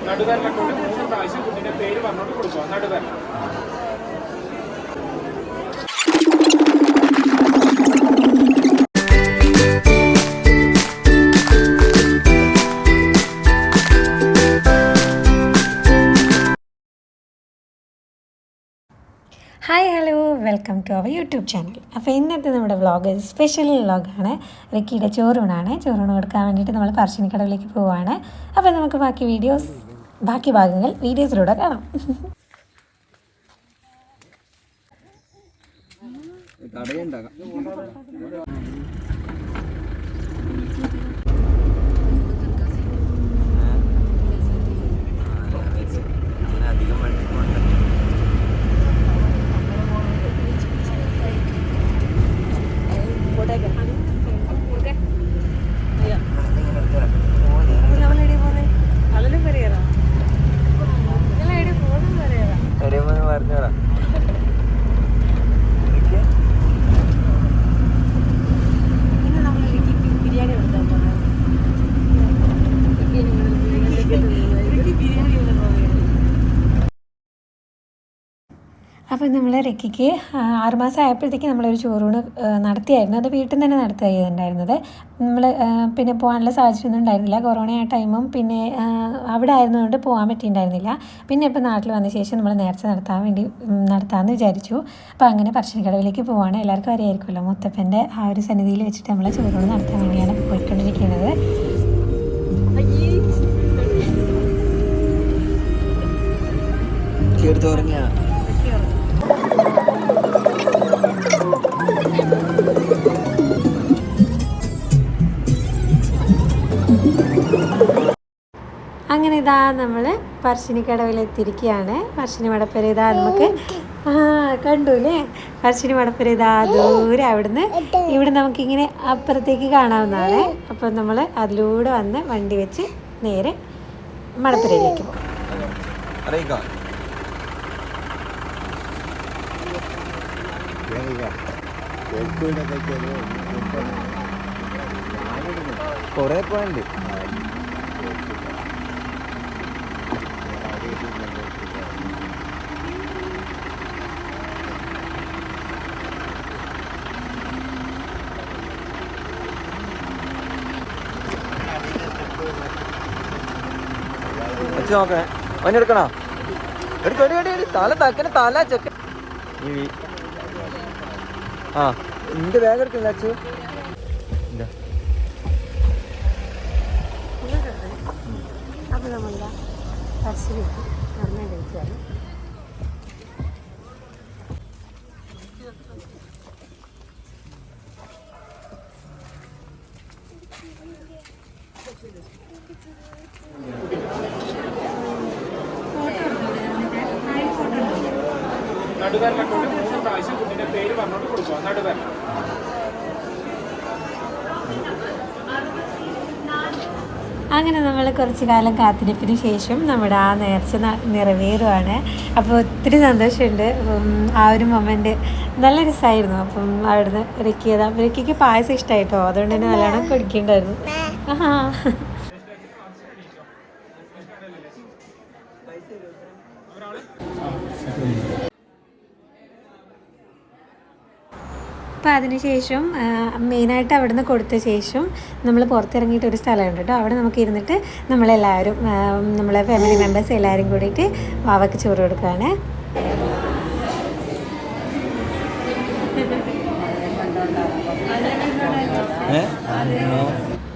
നടുവരനെ കൊണ്ട് 3 പ്രാവശ്യം കുട്ടിന്റെ പേര് പറഞ്ഞോട്ട് കൊടുക്കുക. നടുവരൻ. Hi hello welcome to our YouTube channel. അപ്പോൾ ഇന്നത്തെ നമ്മുടെ വ്ളോഗ് സ്പെഷ്യൽ വ്ളോഗാണ്. റിക്കിയുടെ ചോറൂണാണ്. ചോറൂണ് കൊടുക്കാൻ വേണ്ടിയിട്ട് നമ്മൾ പറശ്ശിനിക്കടവിലേക്ക് പോവുകയാണ്. അപ്പോൾ നമുക്ക് ബാക്കി ഭാഗങ്ങൾ വീഡിയോസിലൂടെ കാണാം. അപ്പോൾ നമ്മൾ റിക്കിക്ക് 6 മാസം ആയപ്പോഴത്തേക്ക് നമ്മളൊരു ചോറൂണ് നടത്തിയായിരുന്നു. അത് വീട്ടിൽ നിന്ന് തന്നെ നടത്തുകയുണ്ടായിരുന്നത്. നമ്മൾ പിന്നെ പോകാനുള്ള സാഹചര്യമൊന്നും ഉണ്ടായിരുന്നില്ല. കൊറോണ ആ ടൈമും പിന്നെ അവിടെ ആയിരുന്നതുകൊണ്ട് പോകാൻ പറ്റിയിട്ടുണ്ടായിരുന്നില്ല. പിന്നെ ഇപ്പോൾ നാട്ടിൽ വന്ന ശേഷം നമ്മൾ നേർച്ച നടത്താമെന്ന് വിചാരിച്ചു. അപ്പോൾ അങ്ങനെ പറശ്ശിനിക്കടവിലേക്ക് പോവുകയാണ്. എല്ലാവർക്കും അറിയായിരിക്കുമല്ലോ, മുത്തപ്പൻ്റെ ആ ഒരു സന്നിധിയിൽ വെച്ചിട്ട് നമ്മൾ ചോറൂണ് നടത്താൻ വേണ്ടിയാണ് പോയിക്കൊണ്ടിരിക്കുന്നത്. അങ്ങനെ ഇതാ നമ്മൾ പറശ്ശിനിക്കടവിലെത്തിയിരിക്കുകയാണ്. പറശ്ശിനി മടപ്പുര ഇതാ നമുക്ക് കണ്ടുല്ലേ. പറശ്ശിനി മടപ്പുര ഇതാ ദൂരെ ഇവിടെ നമുക്കിങ്ങനെ അപ്പുറത്തേക്ക് കാണാവുന്നതാണ്. അപ്പം നമ്മൾ അതിലൂടെ വന്ന് വണ്ടി വെച്ച് നേരെ മടപ്പുരയിലേക്ക് പോകും. കുറേ പോയിന്റ് നോക്കണേ. അവനെടുക്കണോ? എടുക്കടി തല തക്കനെ തല ചെക്ക. ആ നിന്റെ ബാഗ് എടുക്കില്ല അച്ചു. അപ്പോൾ നമ്മളിതാ പറശ്ശിനിക്ക് നന്നായി കഴിച്ചാൽ നടുവരനെ കൊണ്ട് 3 പ്രാവശ്യം കുട്ടിന്റെ പേര് പറഞ്ഞോട്ട് കൊടുക്കുക. നടുവരൻ. അങ്ങനെ നമ്മൾ കുറച്ച് കാലം കാത്തിരിപ്പിന് ശേഷം നമ്മുടെ ആ നേർച്ച നിറവേറുകയാണ്. അപ്പോൾ ഒത്തിരി സന്തോഷമുണ്ട്. ആ ഒരു മൊമെൻറ്റ് നല്ല രസമായിരുന്നു. അപ്പം അവിടുന്ന് റിക്കിക്ക് പായസം ഇഷ്ടമായിട്ടോ, അതുകൊണ്ട് തന്നെ നല്ലോണം കുടിക്കണ്ടായിരുന്നു. അപ്പോൾ അതിനുശേഷം മെയിനായിട്ട് അവിടെ നിന്ന് കൊടുത്ത ശേഷം നമ്മൾ പുറത്തിറങ്ങിയിട്ട് ഒരു സ്ഥലമുണ്ട് കേട്ടോ. അവിടെ നമുക്ക് ഇരുന്നിട്ട് നമ്മളെല്ലാവരും നമ്മളെ ഫാമിലി മെമ്പേഴ്സ് എല്ലാവരും കൂടിയിട്ട് വാവയ്ക്ക് ചോറ് കൊടുക്കുകയാണ്.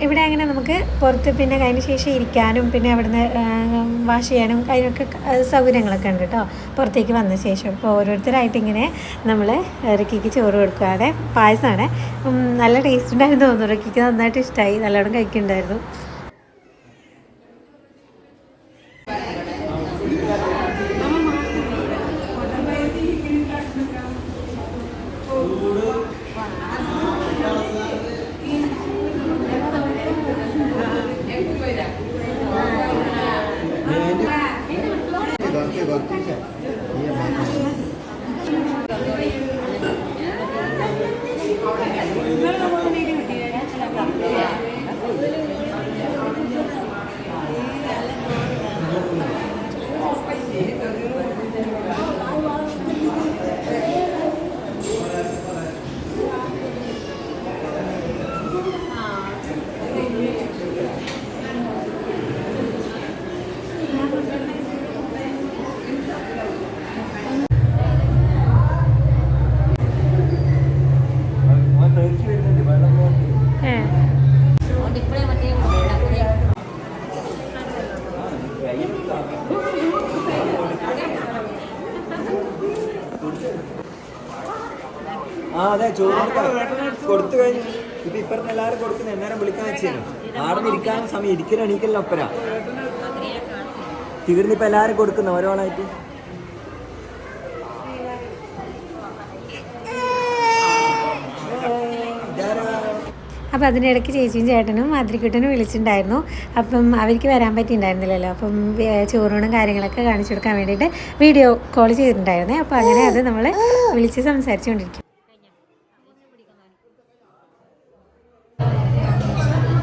ഇവിടെ അങ്ങനെ നമുക്ക് പുറത്ത് പിന്നെ അതിന് ശേഷം ഇരിക്കാനും പിന്നെ അവിടുന്ന് വാഷ് ചെയ്യാനും അതിനൊക്കെ സൗകര്യങ്ങളൊക്കെ ഉണ്ട് കേട്ടോ പുറത്തേക്ക് വന്ന ശേഷം. ഇപ്പോൾ ഓരോരുത്തരായിട്ട് ഇങ്ങനെ നമ്മൾ റിക്കിക്ക് ചോറ് കൊടുക്കുകയാണ്. പായസമാണ്. നല്ല ടേസ്റ്റ് ഉണ്ടായിരുന്നു തോന്നുന്നു. റിക്കിക്ക് നന്നായിട്ട് ഇഷ്ടമായി, നല്ലോണം കഴിക്കുന്നുണ്ടായിരുന്നു. ആ അതെ ചോറ് കൊടുത്തു കഴിഞ്ഞു. ഇപ്പൊ ഇപ്പറത്തെ എല്ലാവരും കൊടുക്കുന്ന എന്നേരം വിളിക്കാൻ വെച്ചാലും ആടെ ഇരിക്കാനും സമയം ഇരിക്കലും എണീക്കലും ഒപ്പരാ തീർന്നിപ്പോ എല്ലാരും കൊടുക്കുന്ന ഓരോളായിട്ട്. അപ്പോൾ അതിനിടയ്ക്ക് ചേച്ചിയും ചേട്ടനും മാതിരിക്കുട്ടനും വിളിച്ചിട്ടുണ്ടായിരുന്നു. അപ്പം അവർക്ക് വരാൻ പറ്റിയിട്ടുണ്ടായിരുന്നില്ലല്ലോ. അപ്പം ചോറൂണും കാര്യങ്ങളൊക്കെ കാണിച്ചു കൊടുക്കാൻ വേണ്ടിയിട്ട് വീഡിയോ കോൾ ചെയ്തിട്ടുണ്ടായിരുന്നേ. അപ്പോൾ അങ്ങനെ അത് നമ്മൾ വിളിച്ച് സംസാരിച്ചുകൊണ്ടിരിക്കും.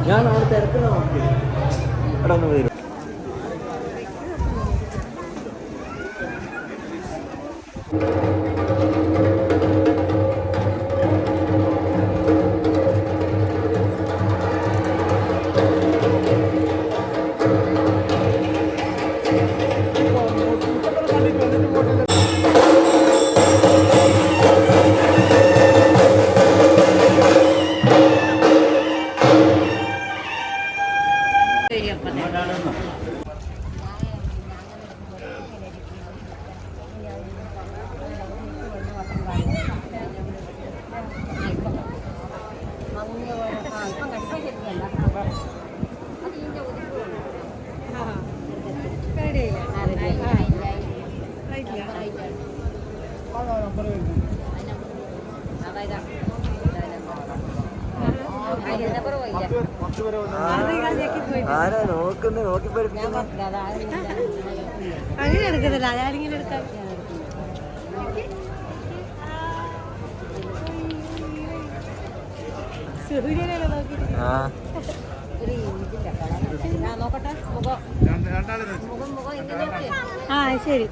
ഞാൻ അവിടെ തിരക്കണോ അവിടെ ഒന്ന് വരും. ആരാ നോക്കുന്നു നോക്കി പഠിപ്പിക്കുന്നു. അങ്ങനെ എടുക്കുന്നില്ല, ഞാനിങ്ങനെ എടുക്കാം. ആ ശരി.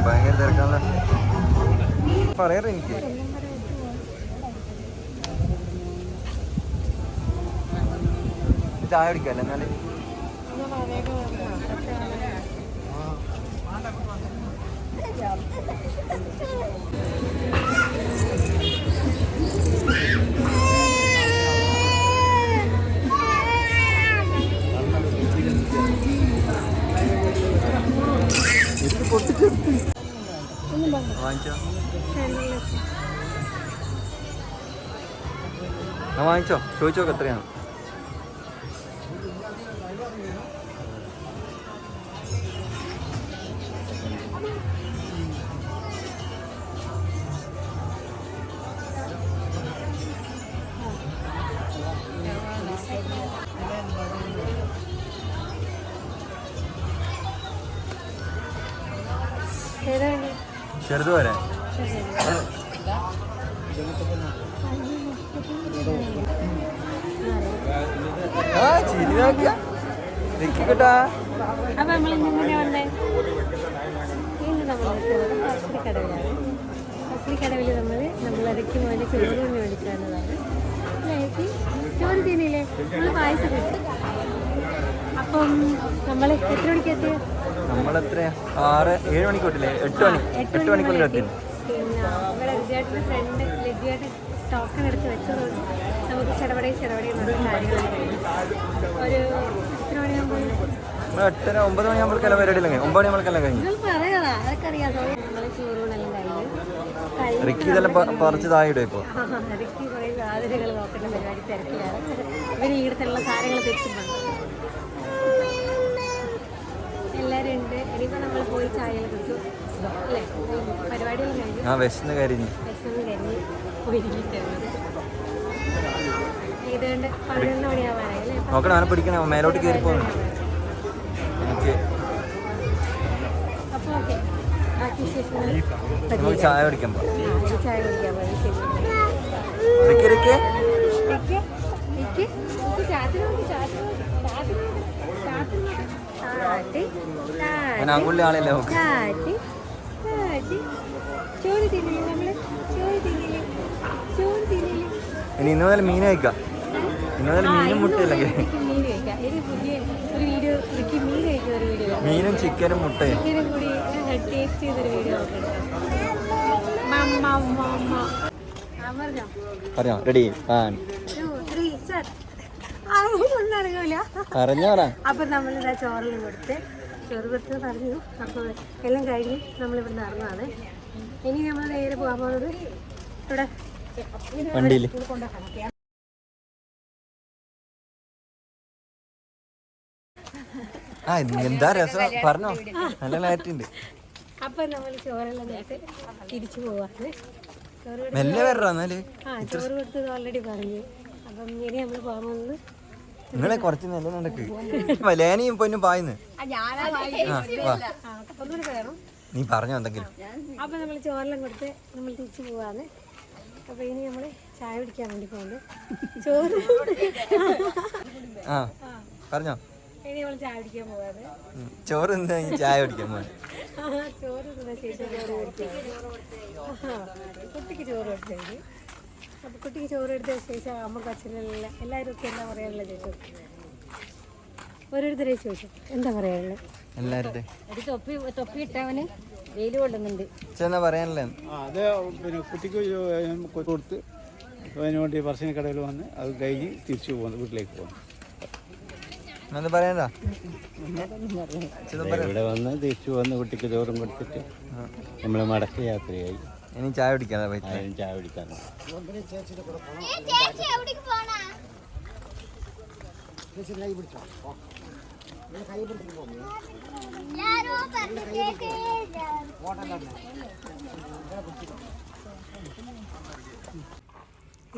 ഭയങ്കര തിരക്കാണല്ലോ പറയാറ്. എനിക്ക് ചായ കുടിക്കല്ലേ എന്നാല്. വാങ്ങിച്ചോ വാങ്ങിച്ചോ ചോദിച്ചോക്കെ എത്രയാണ്. ചെറുത് വരെ കേട്ടാ. അപ്പൊ നമ്മളിങ്ങനെ വന്നേ ഇന്ന് നമ്മൾ കടവിലാണ്. കടവിൽ നമ്മളടയ്ക്ക് മോനെ ചോറ് തന്നെ മേടിക്കാവുന്നതാണ്. ചോറ് തിന്നില്ലേ, നമ്മൾ പായസം വെച്ചു. അപ്പം നമ്മൾ എത്ര മണിക്ക് എത്തിയ? നമ്മളെത്ര 6-7 മണിക്കോട്ടില്ലേ, 8 മണിക്കുള്ളിൽ എത്തി. പിന്നെ ഇവിടെ വിജയേട്ടൻ്റെ ഫ്രണ്ട് ലജ്ജയായിട്ട് ടോക്കൺ എടുത്ത് വെച്ചതുകൊണ്ട് നമുക്ക് ചെറുപടി എന്നുള്ള കാര്യങ്ങളൊക്കെ കഴിഞ്ഞു. ഒരു എത്ര മണിയാകുമ്പോൾ 8-9 മണിയാകുമ്പോഴേക്കെല്ലാം പരിപാടി ഇല്ലെങ്കിൽ 9 മണിയാകുമ്പോഴേക്കെല്ലാം കഴിഞ്ഞു. പറയാതാ അതൊക്കെ അറിയാം. നമ്മളെ ചോറുകളെല്ലാം കഴിഞ്ഞു. റിക്കി ഇതെല്ലാം പറിച്ചതായിടും ഇപ്പോൾ. റിക്കി കുറേ സാധനങ്ങൾ നോക്കേണ്ട പരിപാടി തിരക്കിലാണ്. ഇവർ ഈടത്തുള്ള സാധനങ്ങൾ തെച്ചിട്ടുണ്ട്. എല്ലാവരും ഉണ്ട്. ഇനിയിപ്പോൾ നമ്മൾ പോയി ചായകൾ കുടിക്കും അല്ലേ? പരിപാടികൾ കഴിഞ്ഞു. വിശന്ന് കരിഞ്ഞ് പോയിരിക്കുന്നത് ഇതുകൊണ്ട് 11 മണിയാവാനായി അല്ലേ? നോക്കണം, അവനെ പിടിക്കണം, മേലോട്ട് കയറി പോകുന്നു. അപ്പോൾ ഓക്കെ, ബാക്കി വിശേഷങ്ങൾ നമുക്ക് ചായ കുടിക്കാൻ പോകാം. ചായ കുടിക്കാൻ പോയി. അങ്ങുള്ള ആളല്ലേ നോക്ക്. ഇനി ഇന്ന് മുതൽ മീൻ കഴിക്കാം. ഇന്ന് മുതൽ മീനും മുട്ടയില്ലെങ്കിൽ മീനും ചിക്കനും മുട്ടയും പറയാം. റെഡി പറഞ്ഞോളാ. അപ്പൊ നമ്മളിതാ ചോറെല്ലാം കൊടുത്ത് പറഞ്ഞു. അപ്പോൾ എല്ലാം കഴിഞ്ഞ് നമ്മളിവിടുന്ന് ഇറങ്ങാണ്. ഇനി നമ്മൾ നേരെ പോകാൻ പോകുന്നത് ഇവിടെ വണ്ടിയിൽ. എന്താ രസം പറഞ്ഞോ, നല്ല ലൈറ്റുണ്ട്. അപ്പൊ നമ്മൾ ചോറെല്ലാം നേരത്തെ തിരിച്ചു പോവാണ്. മെല്ലെ വരാ എന്നാല്. ചോറ് കൊടുത്തത് ഓൾറെഡി പറഞ്ഞു. അപ്പം ഇനി നമ്മൾ പോകാൻ പോകുന്നത് നിങ്ങളെ കുറച്ച് നല്ല നടക്ക് ലേനയും പൊന്നും പായുന്നു. നീ പറഞ്ഞോ എന്തെങ്കിലും. അപ്പൊ നമ്മൾ ചോറെല്ലാം കൊടുത്ത് നമ്മൾ തിരിച്ചു പോവാണ്. അപ്പൊ ഇനി നമ്മള് ചായ കുടിക്കാൻ വേണ്ടി പോകുന്നത്. ചോറ് പറഞ്ഞോ. ഇനി നമ്മൾ ചായ കുടിക്കാൻ പോവാണ്. ചോറ് എന്താ ചായ കുടിക്കാൻ പോവാ. ചോറ് ശേഷം കുട്ടിക്ക് ചോറ് കൊടുത്തു. അപ്പൊ കുട്ടിക്ക് ചോറ് എടുത്ത ശേഷം അമ്മക്ക് അച്ഛനെല്ലാം എല്ലാവരും ഒക്കെ എന്താ പറയാനുള്ള ചോദിച്ചു. ഓരോരുത്തരെ ചോദിച്ചു എന്താ പറയാനുള്ളത്. എല്ലാവരുടെ തൊപ്പി ഇട്ടവന് വെയിൽ കൊള്ളുന്നുണ്ട് എന്നാ പറയാനല്ലേ. അത് പിന്നെ കുട്ടിക്ക് കൊടുത്ത് അതിന് വേണ്ടി പറശ്ശിനി കടയിൽ വന്ന് അത് കഴിഞ്ഞ് തിരിച്ചു പോകുന്നു, വീട്ടിലേക്ക് പോകുന്നു. എന്താ പറയണ്ട. ഇവിടെ വന്ന് തിരിച്ചു വന്ന് കുട്ടിക്ക് ചോറും കൊടുത്തിട്ട് നമ്മൾ മടക്ക യാത്രയായി. ഇനി ചായ കുടിക്കാതെ ചായ കുടിക്കാൻ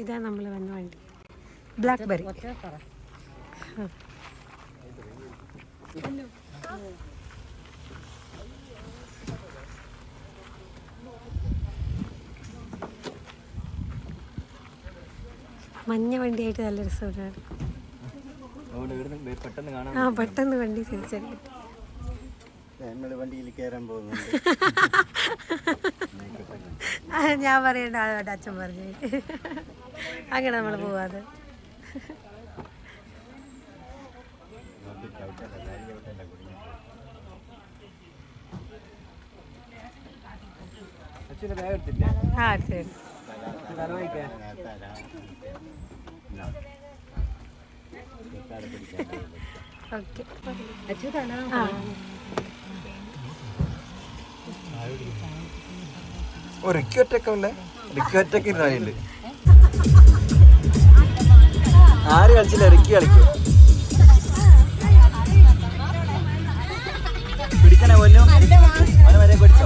ഇതാ നമ്മൾ വന്ന വണ്ടി ബ്ലാക്ക്ബെറി. മഞ്ഞ വണ്ടിയായിട്ട് നല്ല രസമാണ്. പെട്ടെന്ന് വണ്ടി തിരിച്ചറിയാം. വണ്ടിയിൽ കയറാൻ പോകുന്നുണ്ട്. ഞാൻ പറയണ്ട, അതോട്ട് അച്ഛൻ പറഞ്ഞു. അങ്ങനെ നമ്മൾ പോവാതെ ശരി. Okay Ricky ഒറ്റക്കല്ലേ. റിക്കി ഒറ്റക്ക് ഇരുന്നാലുണ്ട്. ആര് കളിച്ചില്ല, റിക്കി കളിക്കും. പിടിക്കണേ കൊല്ലോ, അവനെ വരെ പിടിച്ചോ.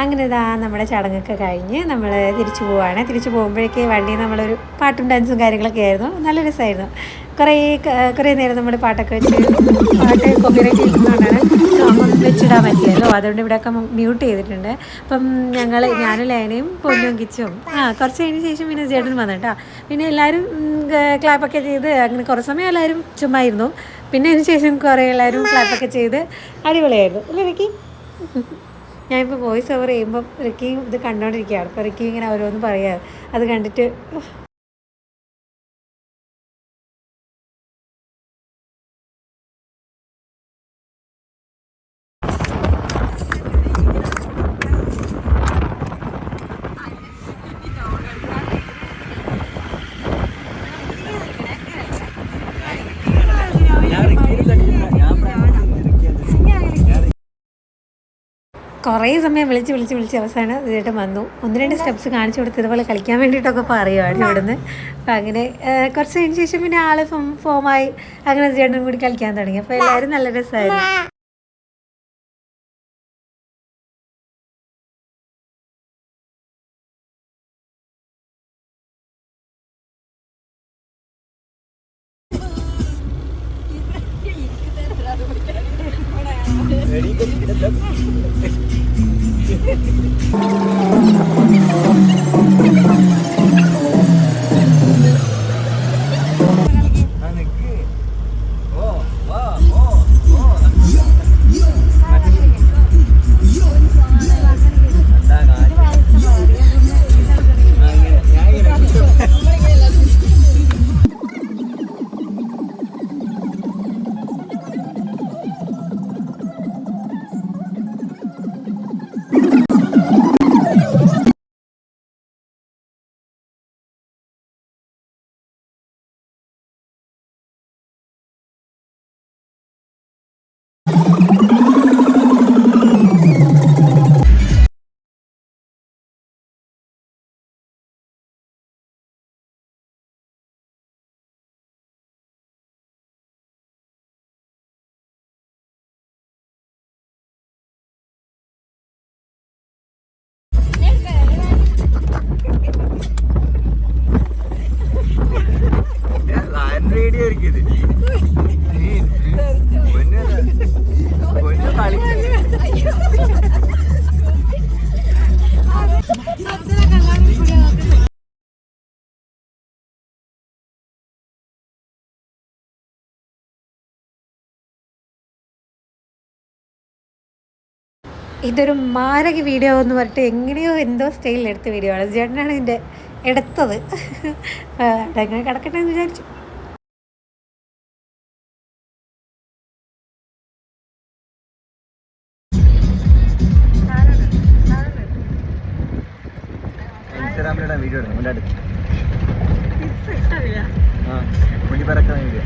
അങ്ങനെ ഇതാ നമ്മുടെ ചടങ്ങൊക്കെ കഴിഞ്ഞ് നമ്മൾ തിരിച്ചു പോവുകയാണ്. തിരിച്ചു പോകുമ്പോഴേക്ക് വണ്ടി നമ്മളൊരു പാട്ടും ഡാൻസും കാര്യങ്ങളൊക്കെ ആയിരുന്നു. നല്ല രസമായിരുന്നു. കുറേ നേരം നമ്മൾ പാട്ടൊക്കെ വെച്ച് പാട്ട് കോപ്പിറൈറ്റ് ചെയ്യുന്നതുകൊണ്ടാണ് സോങ്ങും വെച്ചിടാൻ പറ്റിയല്ലോ. അതുകൊണ്ട് ഇവിടെയൊക്കെ മ്യൂട്ട് ചെയ്തിട്ടുണ്ട്. അപ്പം ഞാനും ലേനയും പൊന്നും കിച്ചും കുറച്ച് കഴിഞ്ഞ ശേഷം പിന്നെ ചേട്ടൻ വന്നിട്ടാ. പിന്നെ എല്ലാവരും ക്ലാപ്പൊക്കെ ചെയ്ത് അങ്ങനെ കുറേ സമയം എല്ലാവരും ചുമ്മാ ഇരുന്നു. പിന്നെ അതിന് ശേഷം കുറേ എല്ലാവരും ക്ലാപ്പൊക്കെ ചെയ്ത് അടിപൊളിയായിരുന്നു അല്ലേ റിക്കി? ഞാനിപ്പോൾ വോയിസ് ഓവർ ചെയ്യുമ്പം റിക്കിയും ഇത് കണ്ടുകൊണ്ടിരിക്കുകയാണ്. അപ്പോൾ റിക്കി ഇങ്ങനെ ഓരോന്ന് പറയാറ്. അത് കണ്ടിട്ട് കുറേ സമയം വിളിച്ച് അവസാനം ചേട്ടൻ വന്നു. 1-2 സ്റ്റെപ്സ് കാണിച്ചു കൊടുത്ത് ഇതുപോലെ കളിക്കാൻ വേണ്ടിയിട്ടൊക്കെ പറയുവാണ് ഇവിടുന്ന്. അപ്പം അങ്ങനെ കുറച്ച് കഴിഞ്ഞ ശേഷം പിന്നെ ആൾ ഫോമായി അങ്ങനെ ചേട്ടനും കൂടി കളിക്കാൻ തുടങ്ങി. അപ്പോൾ എല്ലാവരും നല്ല രസമായിരുന്നു. റേഡിയോ ഇത് ഇതൊരു മാരക വീഡിയോ എന്ന് പറഞ്ഞിട്ട് എങ്ങനെയോ എന്തോ സ്റ്റൈലിൽ എടുത്ത വീഡിയോ ആണ്. ചേട്ടനാണ് ഇതിൻ്റെ എടുത്തത്. അതങ്ങനെ കിടക്കട്ടെ എന്ന് വിചാരിച്ചു. ഇൻസ്റ്റാഗ്രാമിലിടാൻ വീഡിയോ ഇടുന്നു മുന്നോട്ട് മുടി പറക്കാൻ വീഡിയോ.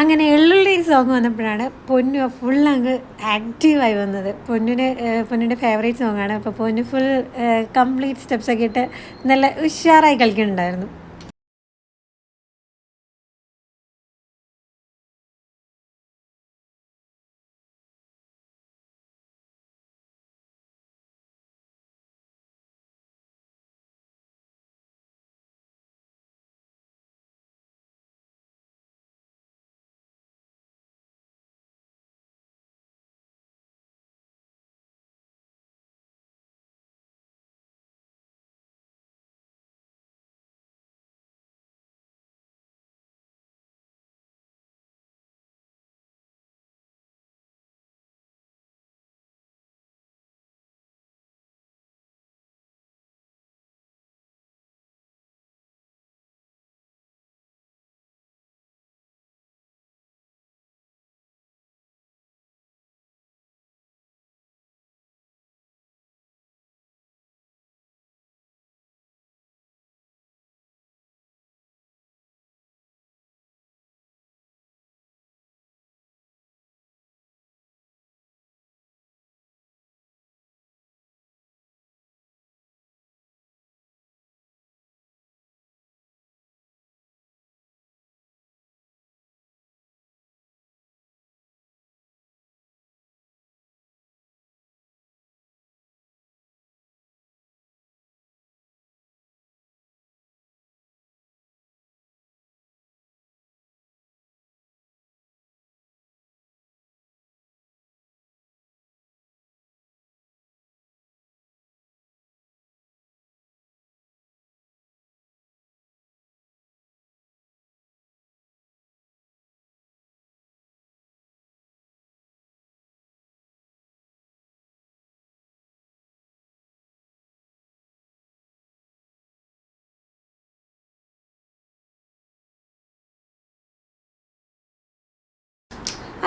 അങ്ങനെ എള്ളുള്ള ഈ സോങ് വന്നപ്പോഴാണ് പൊന്നു ഫുൾ അങ്ങ് ആക്റ്റീവായി വന്നത്. പൊന്നിൻ്റെ ഫേവറേറ്റ് സോങ്ങാണ്. അപ്പോൾ പൊന്നു ഫുൾ കംപ്ലീറ്റ് സ്റ്റെപ്സൊക്കെ ഇട്ട് നല്ല ഉഷാറായി കളിക്കുന്നുണ്ടായിരുന്നു.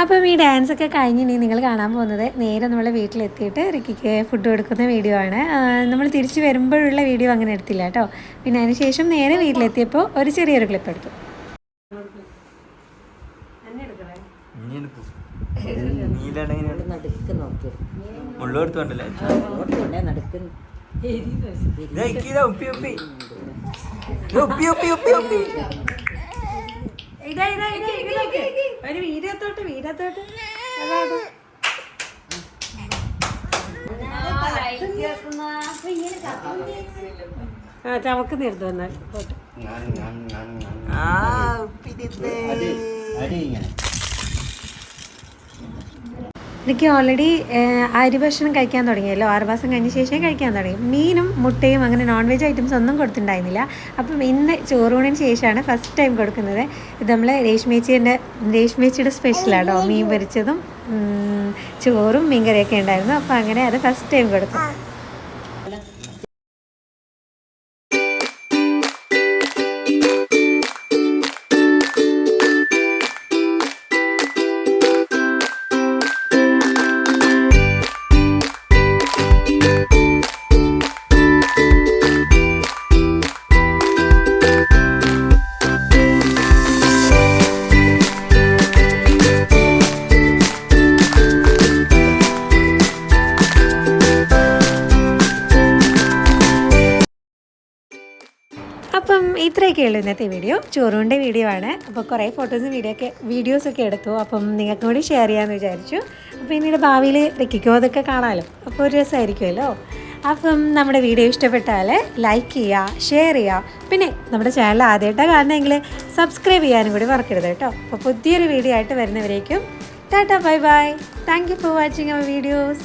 അപ്പം ഈ ഡാൻസൊക്കെ കഴിഞ്ഞ് ഇനി നിങ്ങൾ കാണാൻ പോകുന്നത് നേരെ നമ്മൾ വീട്ടിലെത്തിയിട്ട് റിക്കിക്ക് ഫുഡ് കൊടുക്കുന്ന വീഡിയോ ആണ്. നമ്മൾ തിരിച്ച് വരുമ്പോഴുള്ള വീഡിയോ അങ്ങനെ എടുത്തില്ല കേട്ടോ. പിന്നെ അതിന് ശേഷം നേരെ വീട്ടിലെത്തിയപ്പോൾ ഒരു ചെറിയൊരു ക്ലിപ്പ് എടുത്തു. ഒരു വീരത്തോട്ട് ചവക്ക് നിർന്നു വന്നാൽ പോട്ട്. എനിക്ക് ഓൾറെഡി അരി ഭക്ഷണം കഴിക്കാൻ തുടങ്ങിയല്ലോ. 6 മാസം കഴിഞ്ഞ ശേഷം കഴിക്കാൻ തുടങ്ങി. മീനും മുട്ടയും അങ്ങനെ നോൺ വെജ് ഐറ്റംസ് ഒന്നും കൊടുത്തിട്ടുണ്ടായിരുന്നില്ല. അപ്പം ഇന്ന് ചോറൂണിന് ശേഷമാണ് ഫസ്റ്റ് ടൈം കൊടുക്കുന്നത്. ഇത് നമ്മൾ രേഷ്മേച്ചിയുടെ സ്പെഷ്യലാണോ, മീൻ പൊരിച്ചതും ചോറും മീൻകറിയൊക്കെ ഉണ്ടായിരുന്നു. അപ്പം അങ്ങനെ അത് ഫസ്റ്റ് ടൈം കൊടുത്തു. അപ്പം ഇത്രയൊക്കെയുള്ളൂ ഇന്നത്തെ വീഡിയോ. ചോറൂണിൻ്റെ വീഡിയോ ആണ്. അപ്പോൾ കുറേ ഫോട്ടോസും വീഡിയോസൊക്കെ എടുത്തു. അപ്പം നിങ്ങൾക്കും കൂടി ഷെയർ ചെയ്യാമെന്ന് വിചാരിച്ചു. അപ്പോൾ പിന്നീട് ഭാവിയിൽ റിക്കിക്കോ അതൊക്കെ കാണാമല്ലോ. അപ്പോൾ ഒരു രസമായിരിക്കുമല്ലോ. അപ്പം നമ്മുടെ വീഡിയോ ഇഷ്ടപ്പെട്ടാൽ ലൈക്ക് ചെയ്യുക, ഷെയർ ചെയ്യുക. പിന്നെ നമ്മുടെ ചാനൽ ആദ്യമായിട്ടാണ് കാണണമെങ്കിൽ സബ്സ്ക്രൈബ് ചെയ്യാനും കൂടി മറക്കരുത് കേട്ടോ. അപ്പോൾ പുതിയൊരു വീഡിയോ ആയിട്ട് വരുന്നവരേക്കും tata bye bye. Thank you for watching our videos.